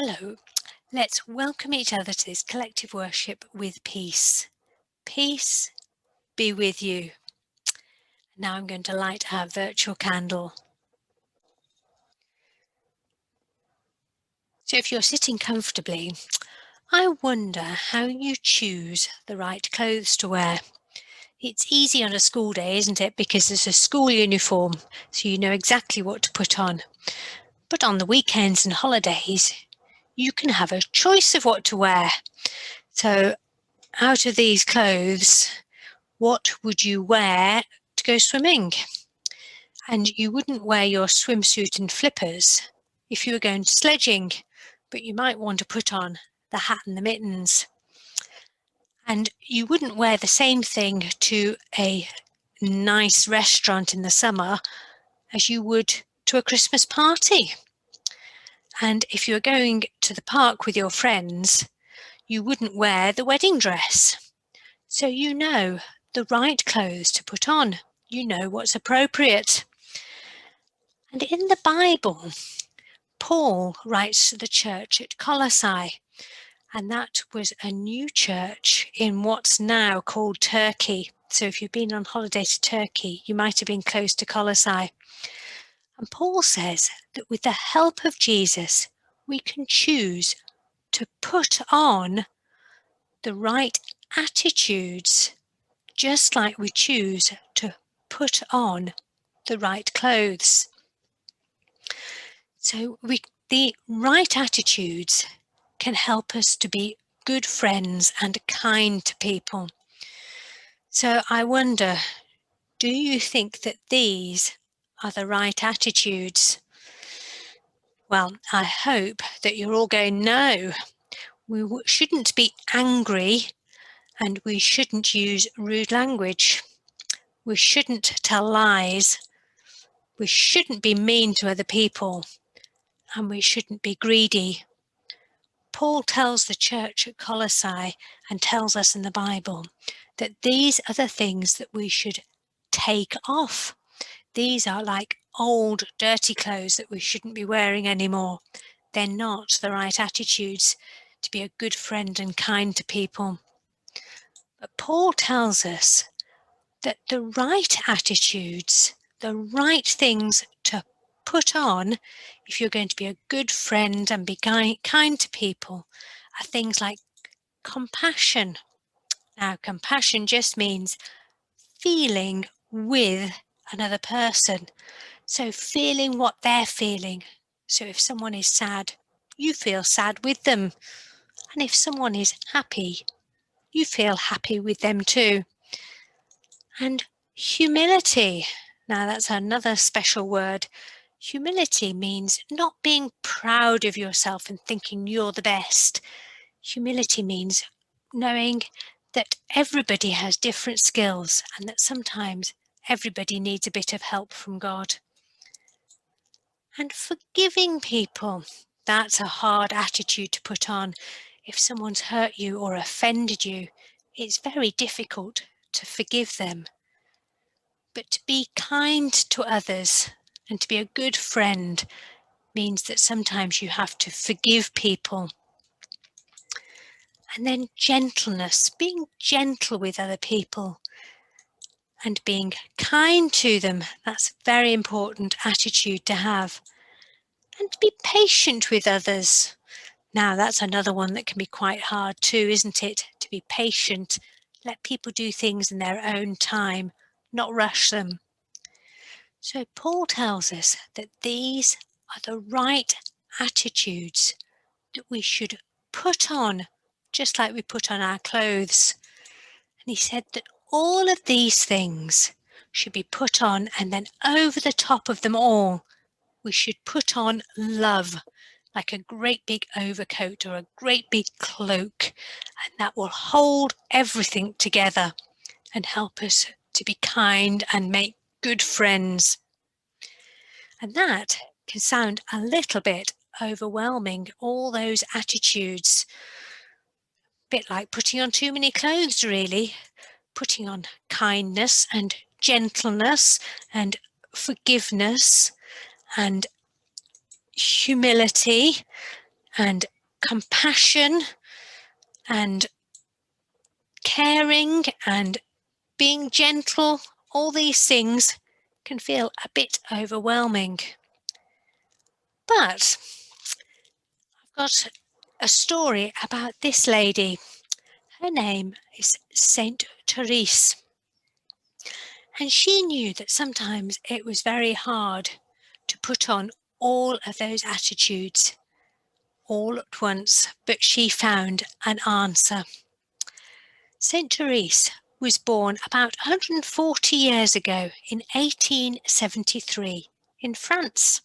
Hello, let's welcome each other to this collective worship with peace. Peace be with you. Now I'm going to light our virtual candle. So if you're sitting comfortably, I wonder how you choose the right clothes to wear. It's easy on a school day, isn't it? Because there's a school uniform, so you know exactly what to put on. But on the weekends and holidays, you can have a choice of what to wear. So out of these clothes, what would you wear to go swimming? And you wouldn't wear your swimsuit and flippers if you were going sledging, but you might want to put on the hat and the mittens. And you wouldn't wear the same thing to a nice restaurant in the summer as you would to a Christmas party. And if you were going to the park with your friends, you wouldn't wear the wedding dress. So you know the right clothes to put on. You know what's appropriate. And in the Bible, Paul writes to the church at Colossae, and that was a new church in what's now called Turkey. So if you've been on holiday to Turkey, you might have been close to Colossae. And Paul says that with the help of Jesus, we can choose to put on the right attitudes, just like we choose to put on the right clothes. So the right attitudes can help us to be good friends and kind to people. So I wonder, do you think that these are the right attitudes? Well, I hope that you're all going, no, we shouldn't be angry and we shouldn't use rude language. We shouldn't tell lies. We shouldn't be mean to other people and we shouldn't be greedy. Paul tells the church at Colossae and tells us in the Bible that these are the things that we should take off. These are like old, dirty clothes that we shouldn't be wearing anymore. They're not the right attitudes to be a good friend and kind to people. But Paul tells us that the right attitudes, the right things to put on if you're going to be a good friend and be kind to people are things like compassion. Now, compassion just means feeling with another person. So feeling what they're feeling. So if someone is sad, you feel sad with them. And if someone is happy, you feel happy with them too. And humility. Now that's another special word. Humility means not being proud of yourself and thinking you're the best. Humility means knowing that everybody has different skills and that sometimes everybody needs a bit of help from God. And forgiving people. That's a hard attitude to put on. If someone's hurt you or offended you, it's very difficult to forgive them. But to be kind to others and to be a good friend means that sometimes you have to forgive people. And then gentleness, being gentle with other people and being kind to them. That's a very important attitude to have. And to be patient with others. Now that's another one that can be quite hard too, isn't it? To be patient, let people do things in their own time, not rush them. So Paul tells us that these are the right attitudes that we should put on, just like we put on our clothes. And he said that all of these things should be put on, and then over the top of them all, we should put on love, like a great big overcoat or a great big cloak, and that will hold everything together and help us to be kind and make good friends. And that can sound a little bit overwhelming, all those attitudes, a bit like putting on too many clothes, really, putting on kindness and gentleness and forgiveness and humility and compassion and caring and being gentle, all these things can feel a bit overwhelming. But I've got a story about this lady. Her name is Saint Therese. And she knew that sometimes it was very hard to put on all of those attitudes all at once, but she found an answer. Saint Therese was born about 140 years ago in 1873 in France.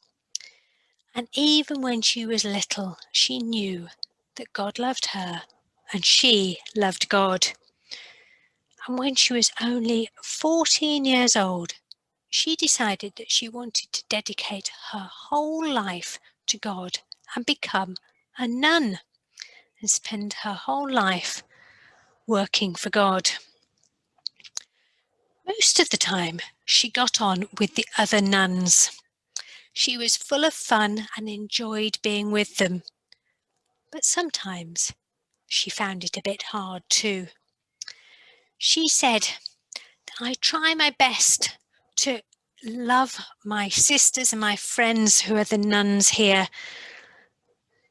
And even when she was little, she knew that God loved her and she loved God. And when she was only 14 years old, she decided that she wanted to dedicate her whole life to God and become a nun and spend her whole life working for God. Most of the time, she got on with the other nuns. She was full of fun and enjoyed being with them. But sometimes she found it a bit hard too. She said, I try my best to love my sisters and my friends who are the nuns here.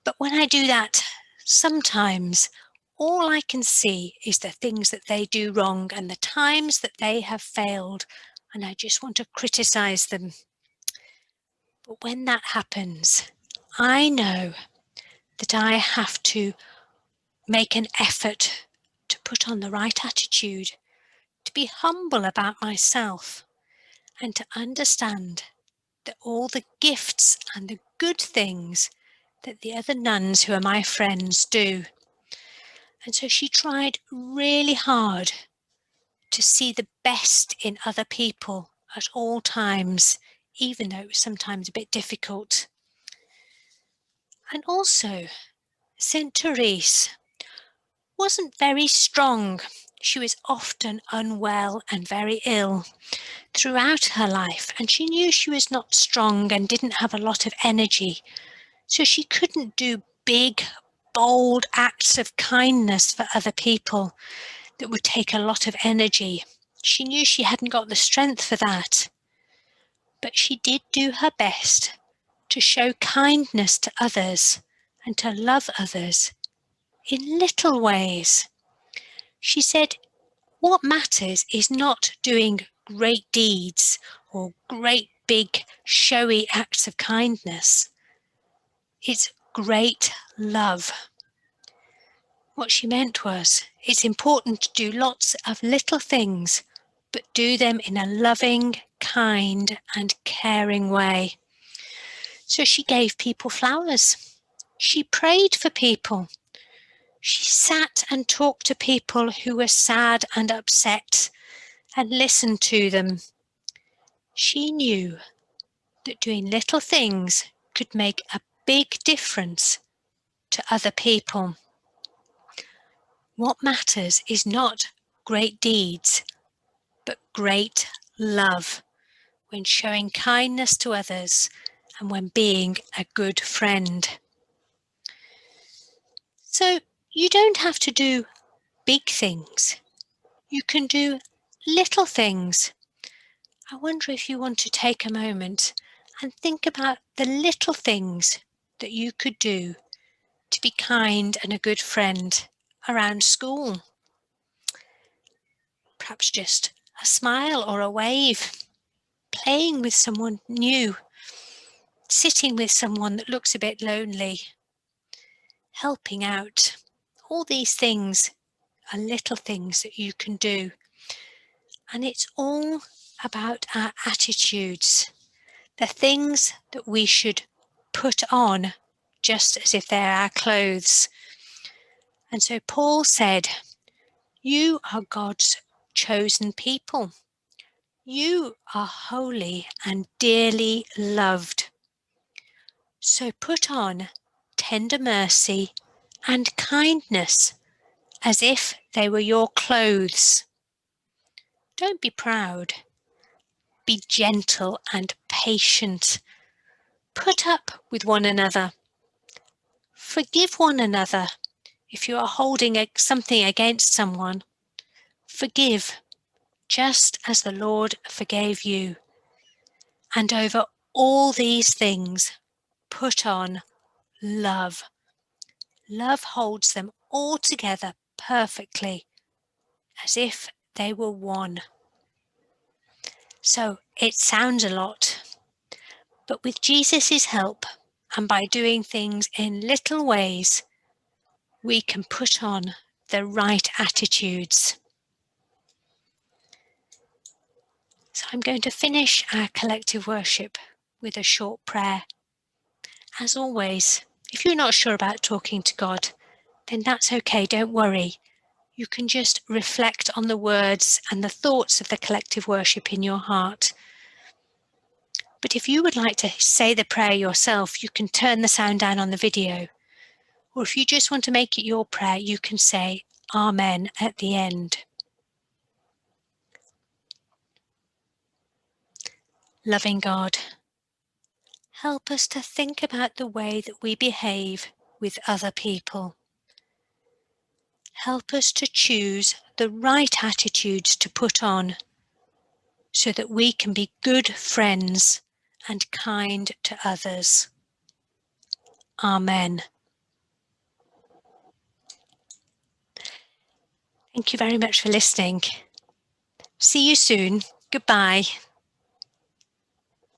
But when I do that, sometimes all I can see is the things that they do wrong and the times that they have failed, and I just want to criticize them. But when that happens, I know that I have to make an effort to put on the right attitude, to be humble about myself, and to understand that all the gifts and the good things that the other nuns who are my friends do. And so she tried really hard to see the best in other people at all times, even though it was sometimes a bit difficult. And also, Saint Therese wasn't very strong. She was often unwell and very ill throughout her life, and she knew she was not strong and didn't have a lot of energy. So she couldn't do big, bold acts of kindness for other people that would take a lot of energy. She knew she hadn't got the strength for that. But she did do her best to show kindness to others and to love others in little ways. She said, what matters is not doing great deeds or great big showy acts of kindness. It's great love. What she meant was, it's important to do lots of little things, but do them in a loving, kind, and caring way. So she gave people flowers. She prayed for people. She sat and talked to people who were sad and upset and listened to them. She knew that doing little things could make a big difference to other people. What matters is not great deeds, but great love when showing kindness to others and when being a good friend. So you don't have to do big things. You can do little things. I wonder if you want to take a moment and think about the little things that you could do to be kind and a good friend around school. Perhaps just a smile or a wave, playing with someone new, sitting with someone that looks a bit lonely, helping out. All these things are little things that you can do. And it's all about our attitudes, the things that we should put on just as if they're our clothes. And so Paul said, you are God's chosen people. You are holy and dearly loved. So put on tender mercy and kindness as if they were your clothes. Don't be proud. Be gentle and patient. Put up with one another. Forgive one another. If you are holding something against someone, forgive, just as the Lord forgave you. And over all these things, put on love. Love holds them all together perfectly, as if they were one. So it sounds a lot, but with Jesus' help and by doing things in little ways, we can put on the right attitudes. So I'm going to finish our collective worship with a short prayer. As always, if you're not sure about talking to God, then that's okay, don't worry. You can just reflect on the words and the thoughts of the collective worship in your heart. But if you would like to say the prayer yourself, you can turn the sound down on the video. Or if you just want to make it your prayer, you can say Amen at the end. Loving God, help us to think about the way that we behave with other people. Help us to choose the right attitudes to put on so that we can be good friends and kind to others. Amen. Thank you very much for listening. See you soon. Goodbye.